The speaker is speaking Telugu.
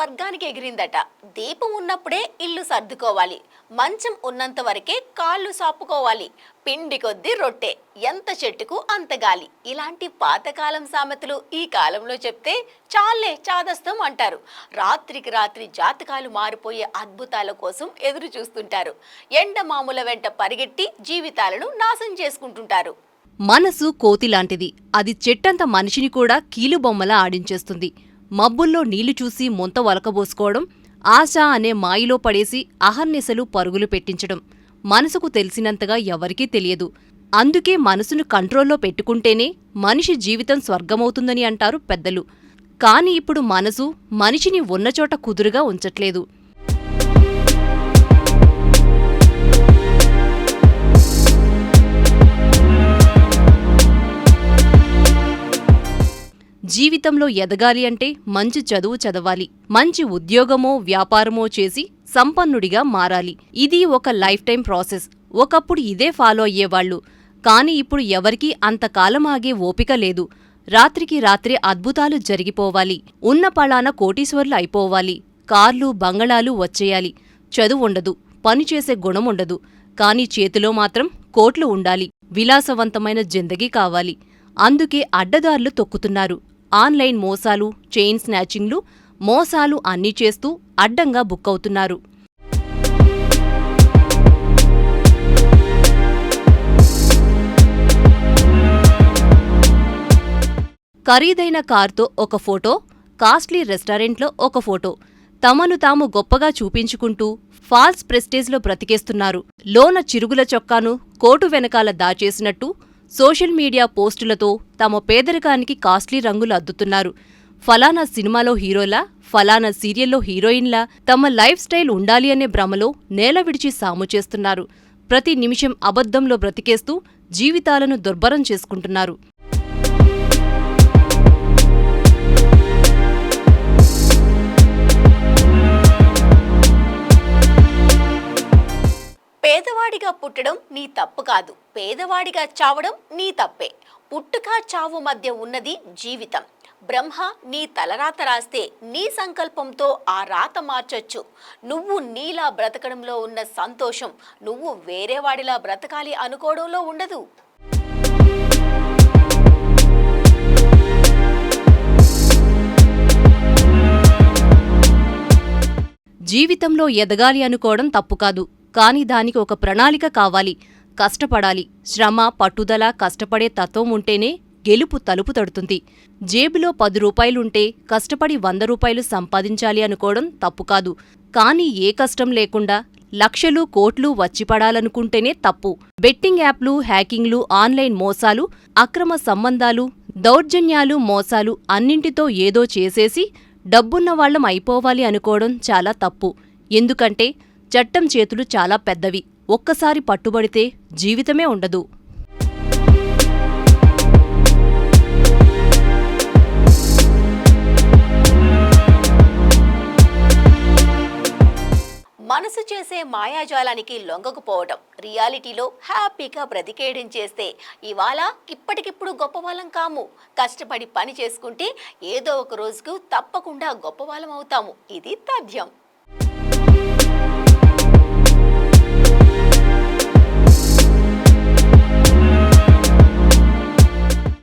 స్వర్గానికి ఎగిరిందట. దీపం ఉన్నప్పుడే ఇల్లు సర్దుకోవాలి, మంచం ఉన్నంత వరకే కాళ్ళు సాపుకోవాలి, పిండి కొద్దీ రొట్టె, ఎంత చెట్టుకు అంత గాలి. ఇలాంటి పాతకాలం సామెతలు ఈ కాలంలో చెప్తే చాలే చాదస్తం అంటారు. రాత్రికి రాత్రి జాతకాలు మారిపోయే అద్భుతాల కోసం ఎదురు చూస్తుంటారు. ఎండమాముల వెంట పరిగెట్టి జీవితాలను నాశనం చేసుకుంటుంటారు. మనసు కోతిలాంటిది. అది చెట్టంత మనిషిని కూడా కీలుబొమ్మలా ఆడించేస్తుంది. మబ్బుల్లో నీళ్లు చూసి మొంత వలకబోసుకోవడం, ఆశ అనే మాయలో పడేసి అహర్నిశలు పరుగులు పెట్టించడం మనసుకు తెలిసినంతగా ఎవరికీ తెలియదు. అందుకే మనసును కంట్రోల్లో పెట్టుకుంటేనే మనిషి జీవితం స్వర్గమవుతుందని అంటారు పెద్దలు. కాని ఇప్పుడు మనసు మనిషిని ఉన్నచోట కుదురుగా ఉంచట్లేదు. జీవితంలో ఎదగాలి అంటే మంచి చదువు చదవాలి, మంచి ఉద్యోగమో వ్యాపారమో చేసి సంపన్నుడిగా మారాలి. ఇది ఒక లైఫ్ టైం ప్రాసెస్. ఒకప్పుడు ఇదే ఫాలో అయ్యేవాళ్లు. కాని ఇప్పుడు ఎవరికీ అంతకాలం ఆగే ఓపిక లేదు. రాత్రికి రాత్రే అద్భుతాలు జరిగిపోవాలి, ఉన్న పళాన కోటీశ్వర్లు అయిపోవాలి, కార్లు బంగళాలు వచ్చేయాలి. చదువుండదు, పనిచేసే గుణముండదు, కాని చేతిలో మాత్రం కోట్లు ఉండాలి. విలాసవంతమైన జిందగీ కావాలి. అందుకే అడ్డదారులు తొక్కుతున్నారు. ఆన్లైన్ మోసాలు, చైన్ స్నాచింగ్లు, మోసాలు అన్నీ చేస్తూ అడ్డంగా బుక్ అవుతున్నారు. ఖరీదైన కార్తో ఒక ఫోటో, కాస్ట్లీ రెస్టారెంట్లో ఒక ఫోటో, తమను తాము గొప్పగా చూపించుకుంటూ ఫాల్స్ ప్రెస్టేజ్లో బ్రతికేస్తున్నారు. లోన చిరుగుల చొక్కాను కోటు వెనకాల దాచేసినట్టు సోషల్ మీడియా పోస్టులతో తమ పేదరికానికి కాస్ట్లీ రంగులు అద్దుతున్నారు. ఫలానా సినిమాలో హీరోలా, ఫలానా సీరియల్లో హీరోయిన్లా తమ లైఫ్ స్టైల్ ఉండాలి అనే భ్రమలో నేల విడిచి సాము చేస్తున్నారు. ప్రతి నిమిషం అబద్ధంలో బ్రతికేస్తూ జీవితాలను దుర్భరం చేసుకుంటున్నారు. పేదవాడిగా పుట్టడం నీ తప్పు కాదు, పేదవాడిగా చావడం నీ తప్పే. పుట్టుక చావు మధ్య ఉన్నది జీవితం. బ్రహ్మ నీ తలరాత రాస్తే నీ సంకల్పంతో ఆ రాత మార్చొచ్చు. నువ్వు నీలా బ్రతకడంలో ఉన్న సంతోషం నువ్వు వేరేవాడిలా బ్రతకాలి అనుకోవడంలో ఉండదు. జీవితంలో ఎదగాలి అనుకోవడం తప్పు కాదు, కాని దానికి ఒక ప్రణాళిక కావాలి. కష్టపడాలి. శ్రమ, పట్టుదల, కష్టపడే తత్వం ఉంటేనే గెలుపు తలుపు తడుతుంది. జేబులో 10 రూపాయలుంటే కష్టపడి 100 రూపాయలు సంపాదించాలి అనుకోవడం తప్పు కాదు. కాని ఏ కష్టం లేకుండా లక్షలు, కోట్లు వచ్చిపడాలనుకుంటేనే తప్పు. బెట్టింగ్ యాప్లు, హ్యాకింగ్లు, ఆన్లైన్ మోసాలు, అక్రమ సంబంధాలు, దౌర్జన్యాలు, మోసాలు అన్నింటితో ఏదో చేసేసి డబ్బున్నవాళ్లం అయిపోవాలి అనుకోవడం చాలా తప్పు. ఎందుకంటే చట్టం చేతులు చాలా పెద్దవి. ఒక్కసారి పట్టుబడితే జీవితమే ఉండదు. మనసు చేసే మాయాజాలానికి లొంగకపోవడం, రియాలిటీలో హ్యాపీగా బ్రతికేయడం చేస్తే ఇవాళ ఇప్పటికిప్పుడు గొప్పవాళ్ళం కాము. కష్టపడి పని చేసుకుంటే ఏదో ఒక రోజుకు తప్పకుండా గొప్పవాళ్ళం అవుతాము. ఇది తథ్యం.